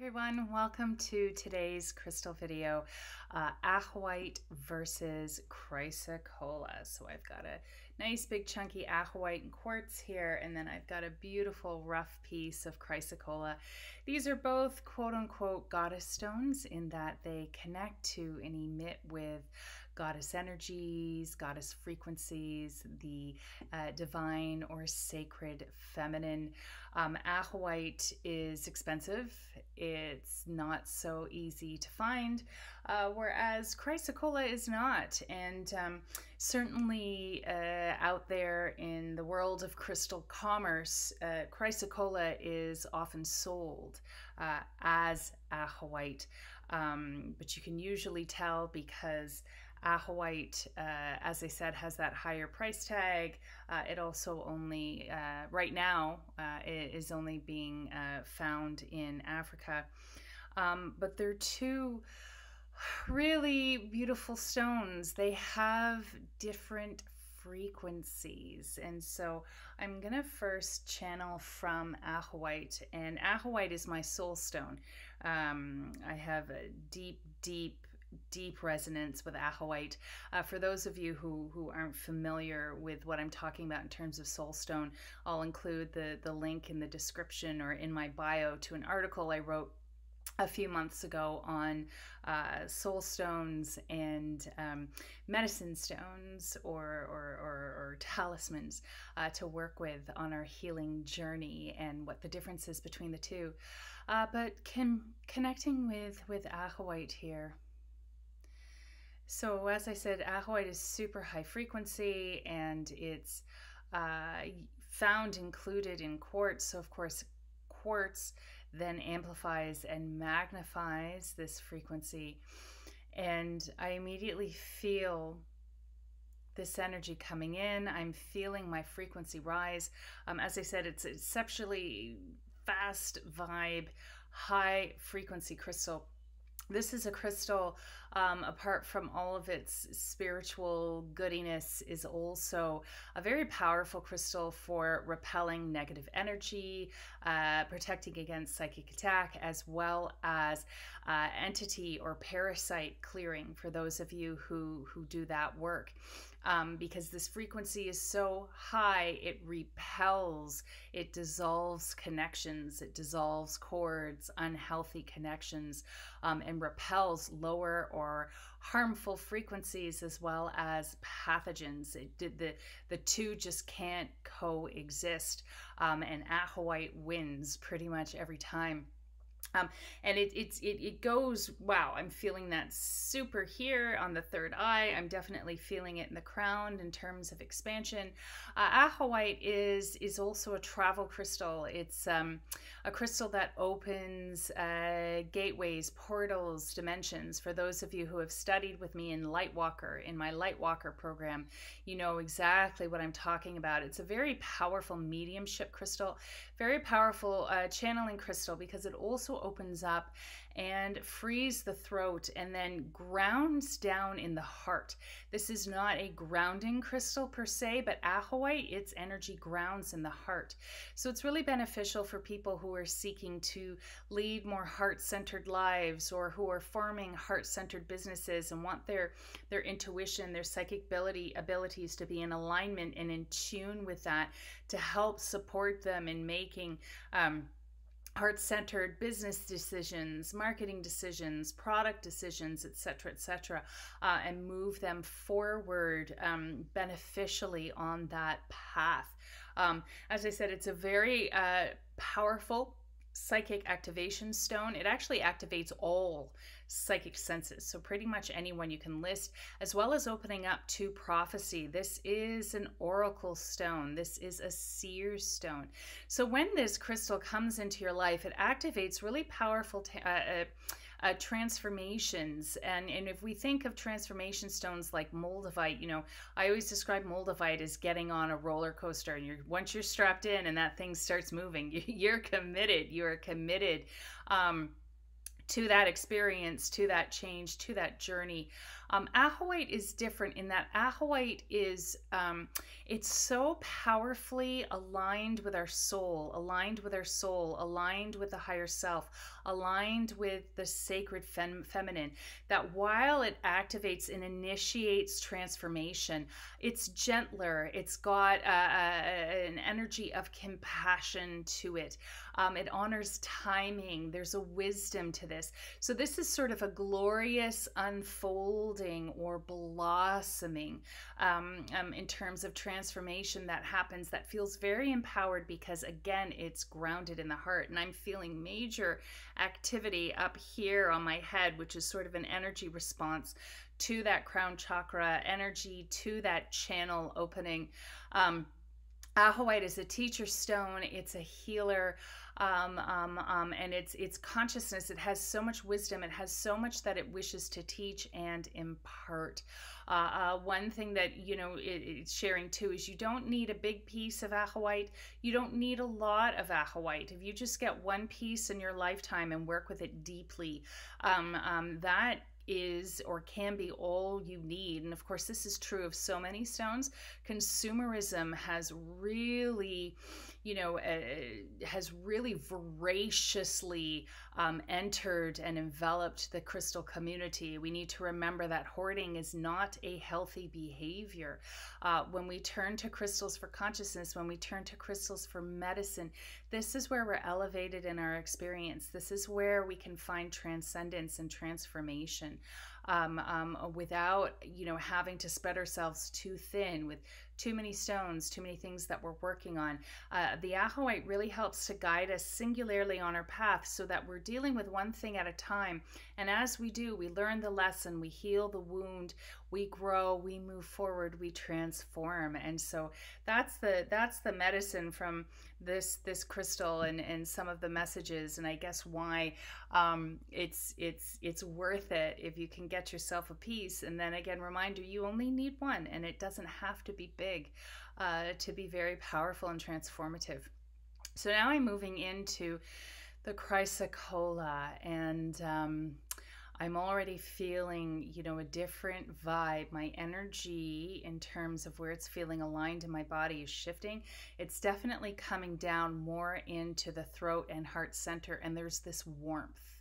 Everyone, welcome to today's crystal video, Ajoite versus Chrysocolla. So I've got a nice big chunky Ajoite and quartz here, and then I've got a beautiful rough piece of Chrysocolla. These are both quote-unquote goddess stones in that they connect to and emit with goddess energies, goddess frequencies, the divine or sacred feminine. Ajoite is expensive. It's not so easy to find, whereas Chrysocolla is not. And certainly out there in the world of crystal commerce, Chrysocolla is often sold as Ajoite. But you can usually tell because Ajoite, as I said, has that higher price tag. It also only, right now, is only being found in Africa. But they're two really beautiful stones. They have different frequencies, and so I'm gonna first channel from Ajoite, and Ajoite is my soul stone. I have a deep resonance with Ajoite. For those of you who aren't familiar with what I'm talking about in terms of soul stone, I'll include the link in the description or in my bio to an article I wrote a few months ago on soul stones and medicine stones or talismans to work with on our healing journey and what the difference is between the two. But connecting with Ajoite here. So as I said, Ajoite is super high frequency, and it's found included in quartz. So of course, quartz then amplifies and magnifies this frequency. And I immediately feel this energy coming in. I'm feeling my frequency rise. As I said, it's exceptionally fast vibe, high frequency crystal. This is a crystal, apart from all of its spiritual goodiness, is also a very powerful crystal for repelling negative energy, protecting against psychic attack, as well as entity or parasite clearing for those of you who do that work. Because this frequency is so high, it repels, it dissolves connections, it dissolves cords, unhealthy connections, and repels lower or harmful frequencies as well as pathogens. The two just can't coexist, and Ajoite wins pretty much every time. And it goes, wow, I'm feeling that super here on the third eye. I'm definitely feeling it in the crown in terms of expansion. Ajoite is also a travel crystal. It's a crystal that opens gateways, portals, dimensions. For those of you who have studied with me in Lightwalker, in my Lightwalker program, you know exactly what I'm talking about. It's a very powerful mediumship crystal, very powerful channeling crystal, because it also opens up and frees the throat and then grounds down in the heart. This is not a grounding crystal per se, but Ajoite, its energy grounds in the heart. So it's really beneficial for people who are seeking to lead more heart-centered lives, or who are forming heart-centered businesses and want their intuition, their psychic abilities to be in alignment and in tune with that, to help support them in making heart-centered business decisions, marketing decisions, product decisions, etc., and move them forward beneficially on that path. As I said, it's a very powerful psychic activation stone. It actually activates all psychic senses, so pretty much anyone you can list, as well as opening up to prophecy. This is an oracle stone. This is a seer stone. So when this crystal comes into your life, it activates really powerful transformations. And if we think of transformation stones like moldavite, you know, I always describe moldavite as getting on a roller coaster, and once you're strapped in and that thing starts moving, you're committed. You are committed to that experience, to that change, to that journey. Ajoite is different in that Ajoite is it's so powerfully aligned with our soul, aligned with our soul, aligned with the higher self, aligned with the sacred feminine, that while it activates and initiates transformation, it's gentler. It's got an energy of compassion to it. It honors timing. There's a wisdom to this. So this is sort of a glorious unfolding or blossoming in terms of transformation that happens, that feels very empowered because, again, it's grounded in the heart. And I'm feeling major activity up here on my head, which is sort of an energy response to that crown chakra energy, to that channel opening. Ajoite is a teacher stone. It's a healer, and it's consciousness. It has so much wisdom. It has so much that it wishes to teach and impart. One thing that it's sharing too is you don't need a big piece of Ajoite. You don't need a lot of Ajoite. If you just get one piece in your lifetime and work with it deeply, that is or can be all you need. And of course, this is true of so many stones. Consumerism has really, has really voraciously entered and enveloped the crystal community. We need to remember that hoarding is not a healthy behavior. When we turn to crystals for consciousness, when we turn to crystals for medicine, this is where we're elevated in our experience. This is where we can find transcendence and transformation without, having to spread ourselves too thin with too many stones, too many things that we're working on. The Ajoite really helps to guide us singularly on our path so that we're dealing with one thing at a time. And as we do, we learn the lesson, we heal the wound, we grow, we move forward, we transform. And so that's the medicine from this crystal and some of the messages, and I guess why it's worth it if you can get yourself a piece. And then again, reminder, you only need one, and it doesn't have to be big to be very powerful and transformative. So now I'm moving into the Chrysocolla, and I'm already feeling, a different vibe. My energy in terms of where it's feeling aligned in my body is shifting. It's definitely coming down more into the throat and heart center, and there's this warmth.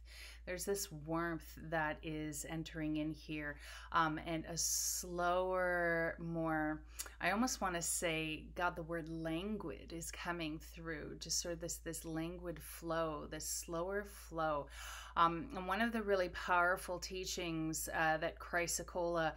There's this warmth that is entering in here, and a slower, more, I almost want to say, God, the word languid is coming through, just sort of this languid flow, this slower flow. And one of the really powerful teachings that Chrysocolla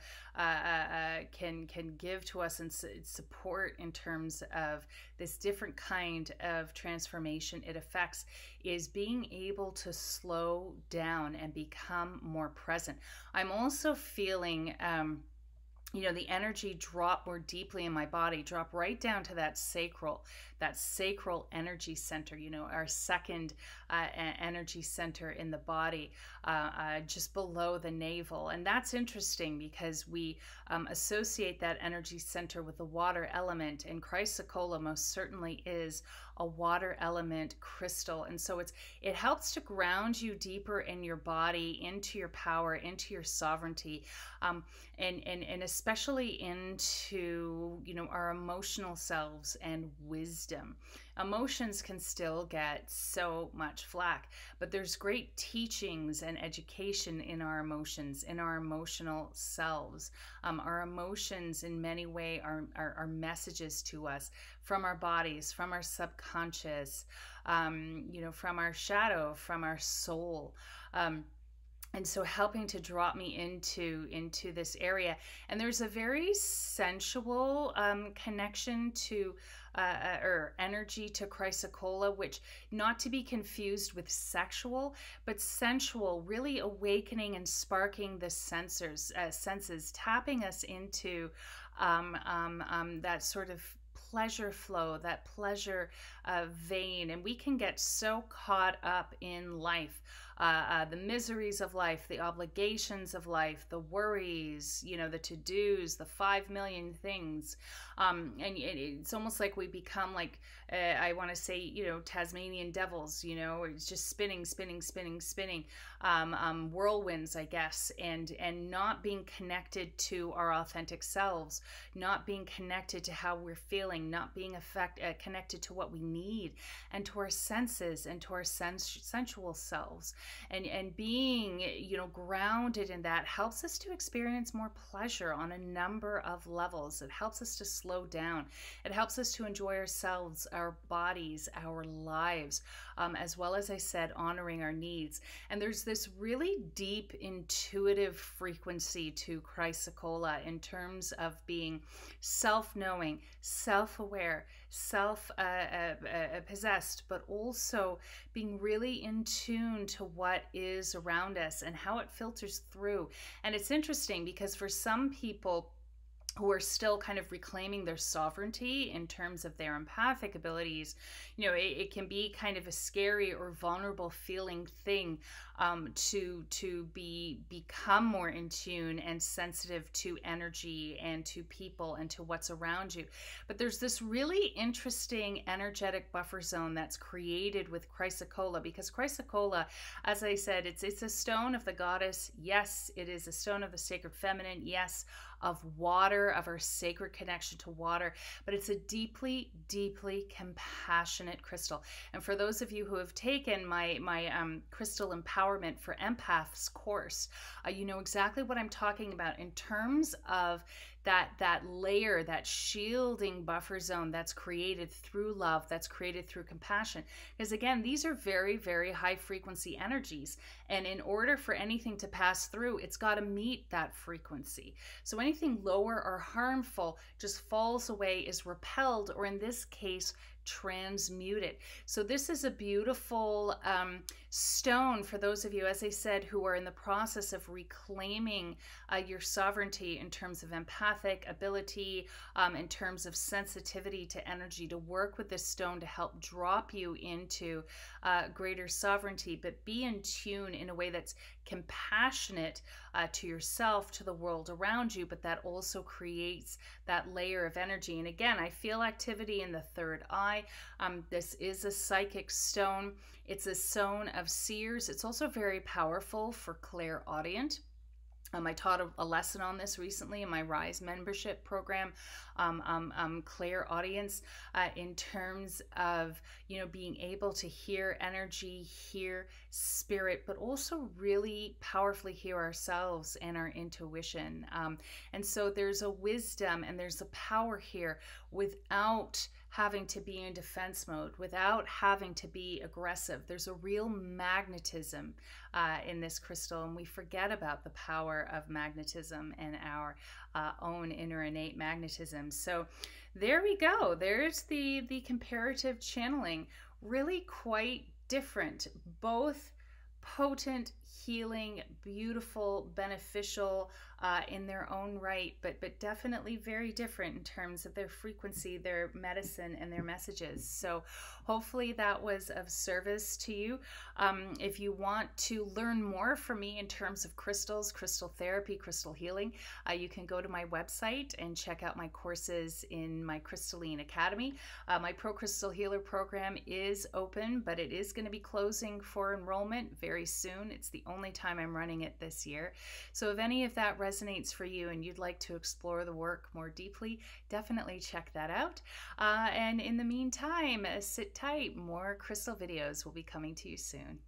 can give to us and support in terms of this different kind of transformation it affects is being able to slow down and become more present. I'm also feeling the energy drop more deeply in my body, drop right down to that sacral energy center, our second energy center in the body, just below the navel. And that's interesting because we associate that energy center with the water element, and Chrysocolla most certainly is a water element crystal. And so it helps to ground you deeper in your body, into your power, into your sovereignty, and especially into our emotional selves and wisdom. Emotions can still get so much flack, but there's great teachings and education in our emotions, in our emotional selves. Our emotions in many ways are messages to us from our bodies, from our subconscious, from our shadow, from our soul. And so helping to drop me into this area. And there's a very sensual connection to or energy to Chrysocolla, which not to be confused with sexual, but sensual, really awakening and sparking the senses, tapping us into that sort of pleasure flow, that pleasure vein. And we can get so caught up in life, the miseries of life, the obligations of life, the worries, the to-dos, the 5 million things. And it's almost like we become like, I want to say, Tasmanian devils, it's just spinning, spinning, spinning, spinning, whirlwinds, I guess, and not being connected to our authentic selves, not being connected to how we're feeling, not being connected to what we need and to our senses and to our sensual selves, and being, grounded in that helps us to experience more pleasure on a number of levels. It helps us to slow down. It helps us to enjoy ourselves, our bodies, our lives, as well as I said, honoring our needs. And there's this really deep intuitive frequency to Chrysocolla in terms of being self-knowing, self-aware, self-possessed, but also being really in tune to what is around us and how it filters through. And it's interesting because for some people who are still kind of reclaiming their sovereignty in terms of their empathic abilities, it can be kind of a scary or vulnerable feeling thing, to become more in tune and sensitive to energy and to people and to what's around you. But there's this really interesting energetic buffer zone that's created with Chrysocolla, because Chrysocolla, as I said, it's a stone of the goddess. Yes, it is a stone of the sacred feminine. Yes, of water, of our sacred connection to water, but it's a deeply, deeply compassionate crystal. And for those of you who have taken my crystal empowerment for empaths course, you know exactly what I'm talking about in terms of that layer, that shielding buffer zone that's created through love, that's created through compassion. Because again, these are very, very high frequency energies. And in order for anything to pass through, it's got to meet that frequency. So anything lower or harmful just falls away, is repelled, or in this case, transmuted. So this is a beautiful stone for those of you, as I said, who are in the process of reclaiming your sovereignty in terms of empathic ability, in terms of sensitivity to energy, to work with this stone to help drop you into greater sovereignty, but be in tune in a way that's compassionate to yourself, to the world around you, but that also creates that layer of energy. And again, I feel activity in the third eye. This is a psychic stone. It's a stone of seers. It's also very powerful for clairaudient. I taught a lesson on this recently in my Rise membership program, clairaudience, in terms of, being able to hear energy, hear spirit, but also really powerfully hear ourselves and our intuition. And so there's a wisdom and there's a power here without having to be in defense mode, without having to be aggressive. There's a real magnetism in this crystal, and we forget about the power of magnetism and our own inner innate magnetism. So there we go. There's the comparative channeling. Really quite different, both potent, healing, beautiful, beneficial in their own right, but definitely very different in terms of their frequency, their medicine, and their messages. So hopefully that was of service to you. If you want to learn more from me in terms of crystals, crystal therapy, crystal healing, you can go to my website and check out my courses in my Crystalline Academy. My Pro Crystal Healer program is open, but it is going to be closing for enrollment very soon. It's the only time I'm running it this year. So if any of that resonates for you and you'd like to explore the work more deeply, definitely check that out. And in the meantime, sit tight. More crystal videos will be coming to you soon.